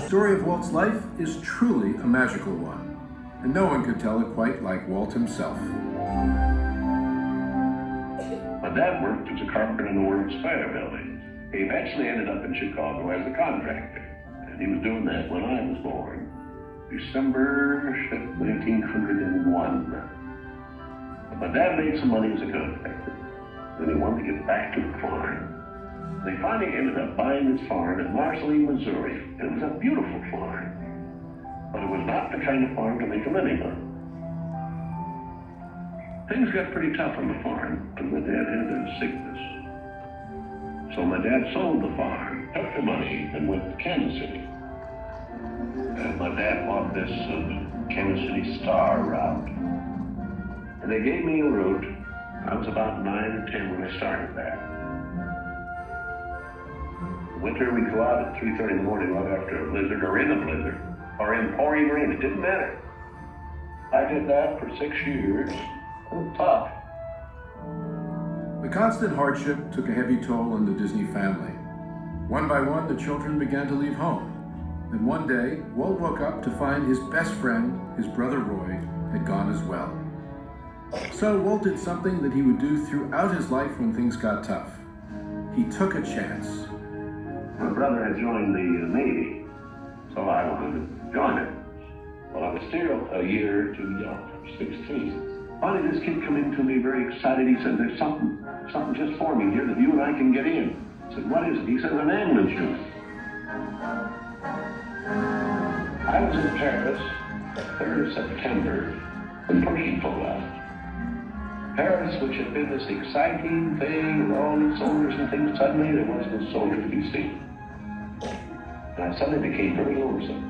The story of Walt's life is truly a magical one, and no one could tell it quite like Walt himself. My dad worked as a carpenter in the World's Fair building. He eventually ended up in Chicago as a contractor, and he was doing that when I was born, December 1901. But my dad made some money as a contractor, and he wanted to get back to the farm. They finally ended up buying this farm in Marceline, Missouri. It was a beautiful farm, but it was not the kind of farm to make a living on. Things got pretty tough on the farm when my dad had a sickness. So my dad sold the farm, took the money, and went to Kansas City. And my dad bought this Kansas City Star route. And they gave me a route. I was about 9 or 10 when I started there. Winter, we'd go out at 3:30 in the morning right after a blizzard, or in a blizzard, or in pouring rain. It didn't matter. I did that for 6 years. It was tough. The constant hardship took a heavy toll on the Disney family. One by one, the children began to leave home. And one day, Walt woke up to find his best friend, his brother Roy, had gone as well. So Walt did something that he would do throughout his life when things got tough. He took a chance. My brother had joined the Navy, so I wanted to join it. But I was still a year too young, 16. Finally, this kid come in to me very excited. He said, "There's something just forming here that you and I can get in." I said, "What is it?" He said, "An ambulance unit." I was in Paris, the 3rd of September, when Pershing pulled out. Paris, which had been this exciting thing with all these soldiers and things, suddenly there wasn't a soldier to be seen. And I suddenly became very lonesome.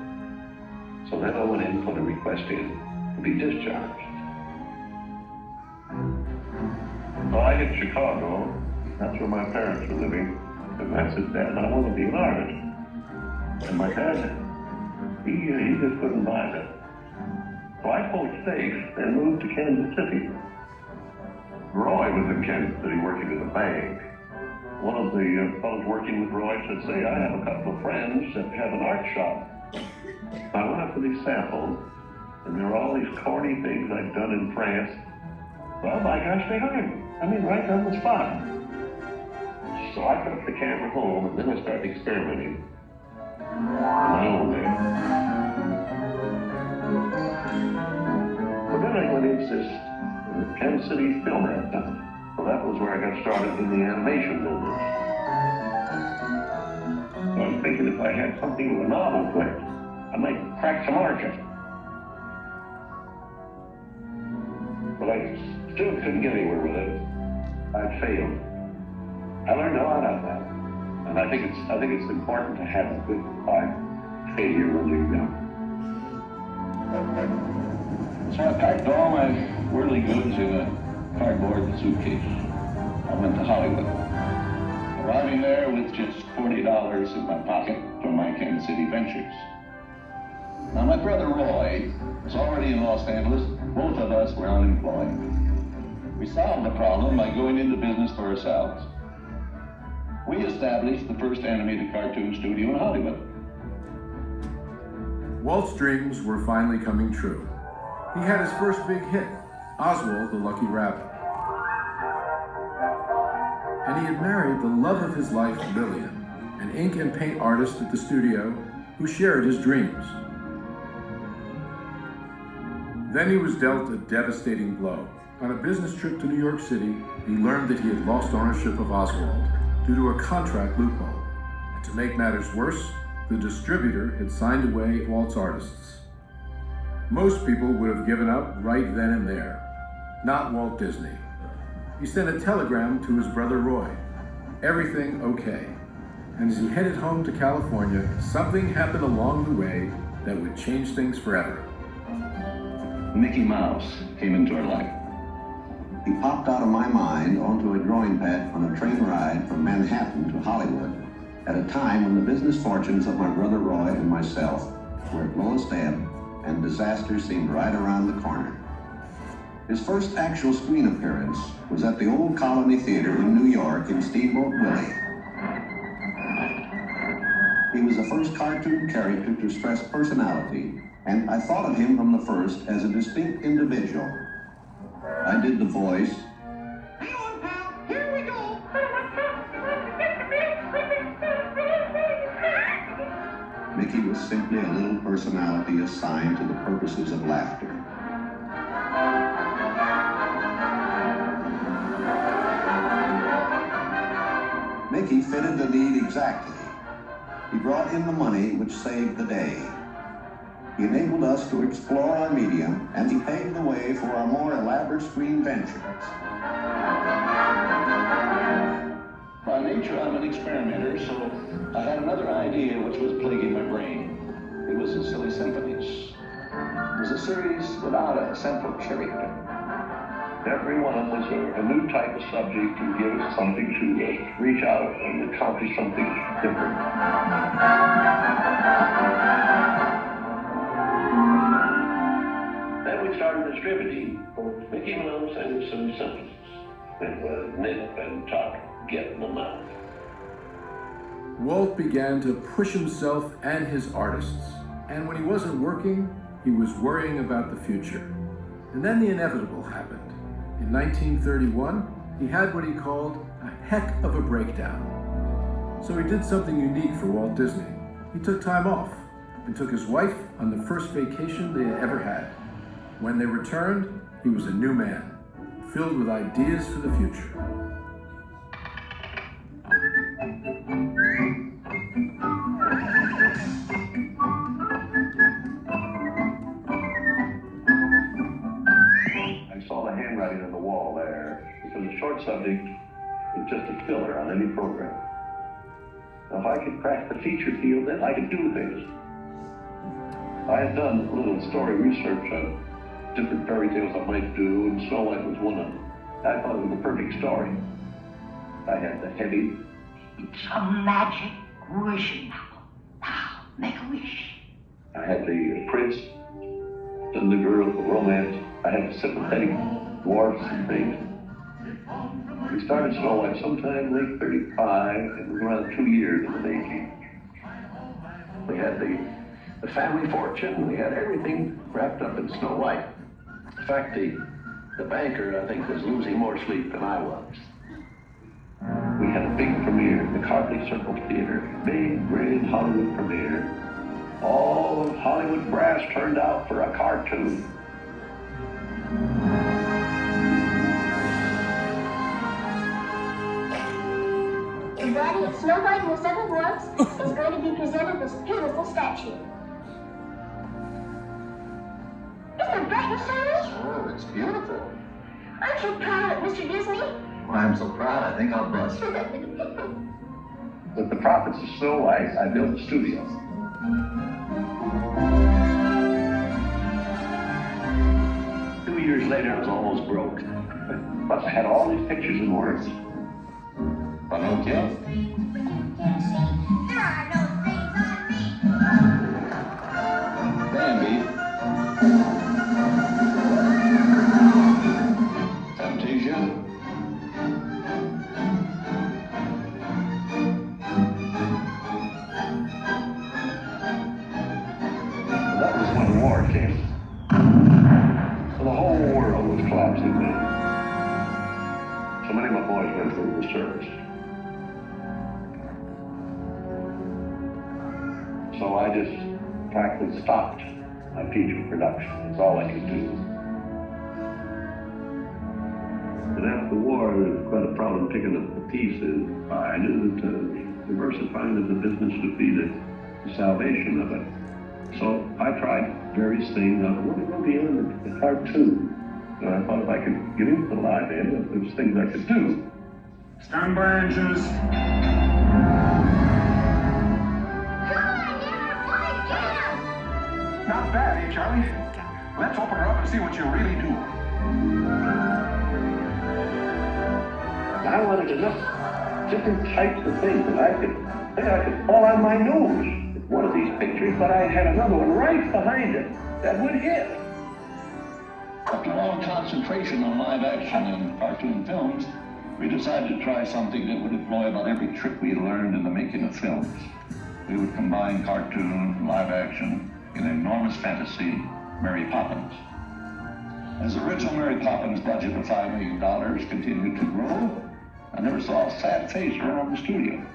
So then I went in and put a request in to be discharged. So I hit Chicago. That's where my parents were living. And I said, "Dad, I want to be an artist." And my dad, he just couldn't buy it. So I pulled stakes and moved to Kansas City. Roy was in Kansas City working at a bank. One of the fellows working with Roy said, "Say, I have a couple of friends that have an art shop." I went up to these samples, and there were all these corny things I'd done in France. Well, my gosh, they hired me. I mean, right on the spot. So I took the camera home, and then I started experimenting on my own way. But then I went into this Kansas City Film Actor. So that was where I got started in the animation business. So I was thinking if I had something with a novel quick, I might crack some margin. But I still couldn't get anywhere with it. I failed. I learned a lot out of that. And I think it's important to have a good failure when you're young. So I packed all my worldly goods in a cardboard suitcase. I went to Hollywood, arriving there with just $40 in my pocket from my Kansas City ventures. Now my brother Roy was already in Los Angeles. Both of us were unemployed. We solved the problem by going into business for ourselves. We established the first animated cartoon studio in Hollywood. Walt's dreams were finally coming true. He had his first big hit, Oswald the Lucky Rabbit. And he had married the love of his life, Lillian, an ink and paint artist at the studio who shared his dreams. Then he was dealt a devastating blow. On a business trip to New York City, he learned that he had lost ownership of Oswald due to a contract loophole. And to make matters worse, the distributor had signed away Walt's artists. Most people would have given up right then and there. Not Walt Disney. He sent a telegram to his brother Roy. Everything okay. And as he headed home to California, something happened along the way that would change things forever. Mickey Mouse came into our life. He popped out of my mind onto a drawing pad on a train ride from Manhattan to Hollywood at a time when the business fortunes of my brother Roy and myself were at lowest ebb and disaster seemed right around the corner. His first actual screen appearance was at the Old Colony Theater in New York in Steamboat Willie. He was the first cartoon character to stress personality, and I thought of him from the first as a distinct individual. I did the voice. Hang on, pal. Here we go. Mickey was simply a little personality assigned to the purposes of laughter. Mickey fitted the need exactly. He brought in the money which saved the day. He enabled us to explore our medium, and he paved the way for our more elaborate screen ventures. By nature, I'm an experimenter, so I had another idea which was plaguing my brain. It was the Silly Symphonies. It was a series without a central character. Every one was a new type of subject to give us something to reach out and accomplish something different. Then we started distributing both Mickey Mouse and the Silly Symphonies. It was nip and tuck, getting them out. Walt began to push himself and his artists, and when he wasn't working, he was worrying about the future. And then the inevitable happened. In 1931, he had what he called a heck of a breakdown. So he did something unique for Walt Disney. He took time off and took his wife on the first vacation they had ever had. When they returned, he was a new man, filled with ideas for the future. Handwriting on the wall there, because a short subject is just a filler on any program. Now, if I could crack the feature field, then I could do things. I had done a little story research on different fairy tales I might do, and Snow White was one of them. I thought it was the perfect story. I had the heavy. It's a magic wishing apple. Now, make a wish. I had the prince and the girl, the romance. I had the sympathetic dwarfs and things. We started Snow White sometime late 35, and it was around 2 years in the making. We had the family fortune, we had everything wrapped up in Snow White. In fact, the banker, I think, was losing more sleep than I was. We had a big premiere at the Cartley Circle Theater, big, grand Hollywood premiere. All of Hollywood brass turned out for a cartoon. The body of Snow White and the Seven Dwarfs is going to be presented this beautiful statue. Isn't it bright and shiny? Oh, it's beautiful. Aren't you proud of it, Mr. Disney? I'm so proud, I think I'll bust. With the profits of Snow White, I built a studio. Years later, I was almost broke. But I had all these pictures and words. Pinocchio? There are no things on me. Bambi? Fantasia? That was when the war came. The whole world was collapsing then. So many of my boys went through the service. So I just practically stopped my feature production. It's all I could do. But after the war, there was quite a problem picking up the pieces. I knew that diversifying of the business would be the salvation of it. So I tried various things. I wanted to go beyond the cartoon. And I thought if I could get into the live end, if there's things I could do. Stand by, engines. Not bad, eh, Charlie? Let's open her up and see what you really do. I wanted enough different types of things that I could fall on my nose at one of these pictures, but I had another one right behind it that would hit. After long concentration on live action and cartoon films, we decided to try something that would employ about every trick we had learned in the making of films. We would combine cartoon and live action in an enormous fantasy, Mary Poppins. As the original Mary Poppins budget of $5 million continued to grow, I never saw a sad face around the studio.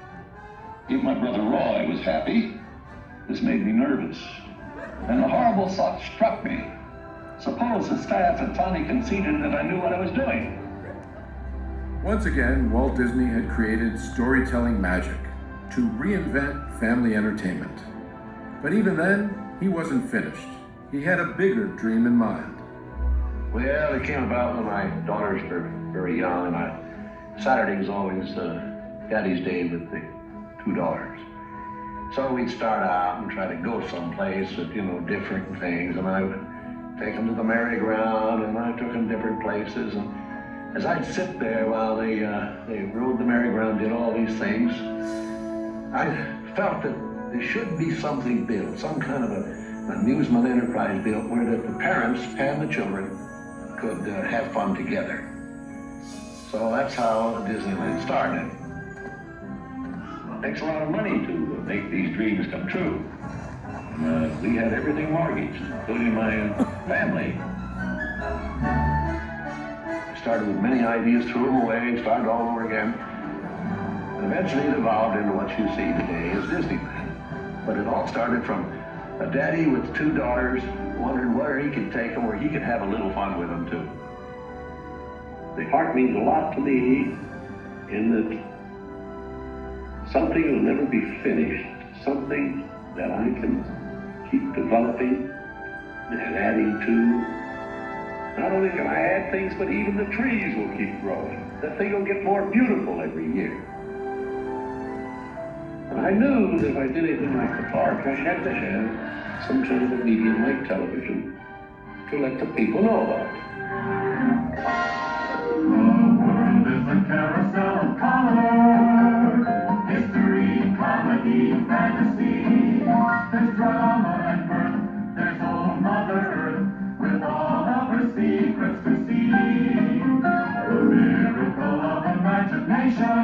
Even my brother Roy was happy. This made me nervous. And the horrible thought struck me. Suppose the staff had finally conceded that I knew what I was doing. Once again, Walt Disney had created storytelling magic to reinvent family entertainment. But even then, he wasn't finished. He had a bigger dream in mind. Well, it came about when my daughters were very young, and Saturday was always Daddy's Day with the two daughters. So we'd start out and try to go someplace with, different things, and I would take them to the merry-go-round, and I took them different places, and as I'd sit there while they rode the merry-go-round, did all these things, I felt that there should be something built, some kind of an amusement enterprise built where the parents and the children could have fun together. So that's how Disneyland started. It takes a lot of money to make these dreams come true. We had everything mortgaged, including my family. I started with many ideas, threw them away, started all over again. And eventually it evolved into what you see today as Disneyland. But it all started from a daddy with two daughters wondering where he could take them, where he could have a little fun with them too. The park means a lot to me in that something will never be finished, something that I can keep developing and adding to. Not only can I add things, but even the trees will keep growing. The thing will get more beautiful every year. And I knew that if I did anything like the park, I had to have some kind of a medium like television to let the people know about it. The world is a carousel of color, history, comedy, fantasy. There's drama and birth, there's old Mother Earth, with all of her secrets to see. The miracle of imagination,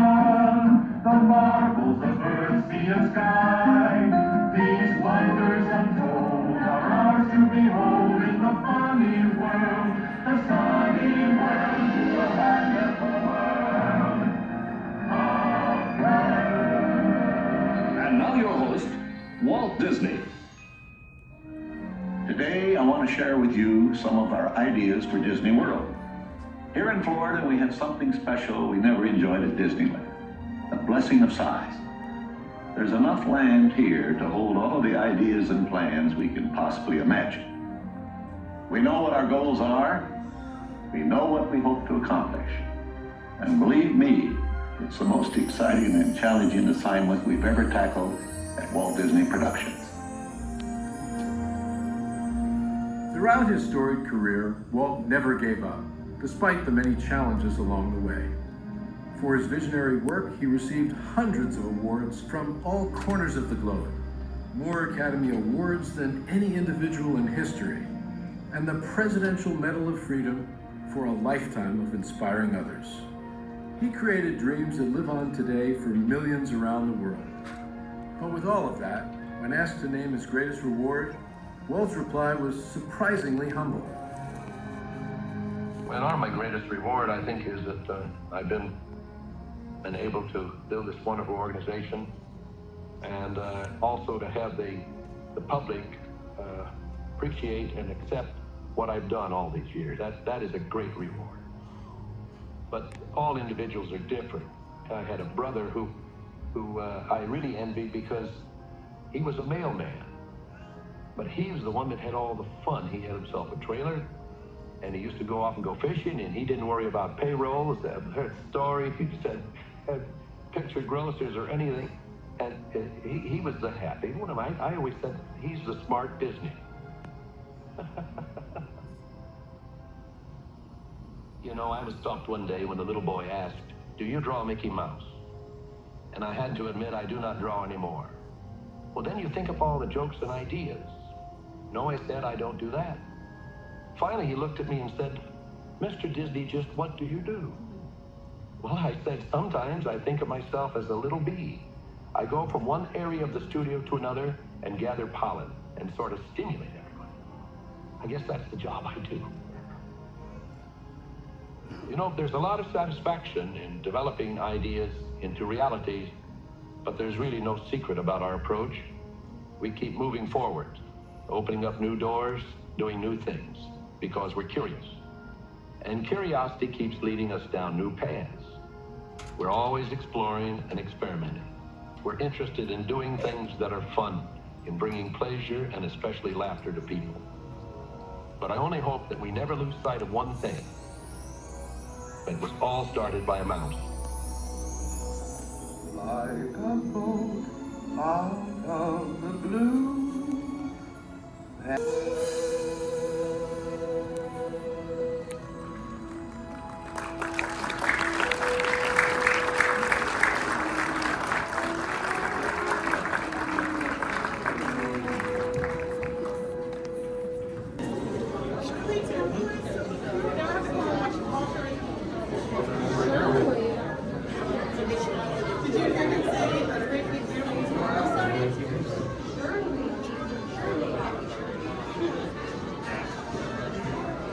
the marvels of earth, sea and sky. These wonders untold are ours to behold in the funny world, the sunny world, the wonderful world of And now your host, Walt Disney. Today, I want to share with you some of our ideas for Disney World. Here in Florida, we have something special we never enjoyed at Disneyland, the blessing of size. There's enough land here to hold all the ideas and plans we can possibly imagine. We know what our goals are. We know what we hope to accomplish. And believe me, it's the most exciting and challenging assignment we've ever tackled at Walt Disney Productions. Throughout his storied career, Walt never gave up, despite the many challenges along the way. For his visionary work, he received hundreds of awards from all corners of the globe, more Academy Awards than any individual in history, and the Presidential Medal of Freedom for a lifetime of inspiring others. He created dreams that live on today for millions around the world. But with all of that, when asked to name his greatest reward, Walt's reply was surprisingly humble. Well, my greatest reward, I think, is that I've been able to build this wonderful organization, and also to have the public appreciate and accept what I've done all these years. That is a great reward. But all individuals are different. I had a brother who I really envied because he was a mailman. But he was the one that had all the fun. He had himself a trailer, and he used to go off and go fishing, and he didn't worry about payrolls, stories, he just had picture grocers or anything. And he was the happy one. I always said he's the smart Disney. I was stopped one day when the little boy asked, "Do you draw Mickey Mouse?" And I had to admit I do not draw anymore. Well, then you think of all the jokes and ideas. No, I said, I don't do that. Finally, he looked at me and said, "Mr. Disney, just what do you do?" Well, I said, sometimes I think of myself as a little bee. I go from one area of the studio to another and gather pollen and sort of stimulate everybody. I guess that's the job I do. You know, there's a lot of satisfaction in developing ideas into realities, but there's really no secret about our approach. We keep moving forward, opening up new doors, doing new things, because we're curious. And curiosity keeps leading us down new paths. We're always exploring and experimenting. We're interested in doing things that are fun, in bringing pleasure and especially laughter to people. But I only hope that we never lose sight of one thing. It was all started by a mouse. Like a boat out of the blue.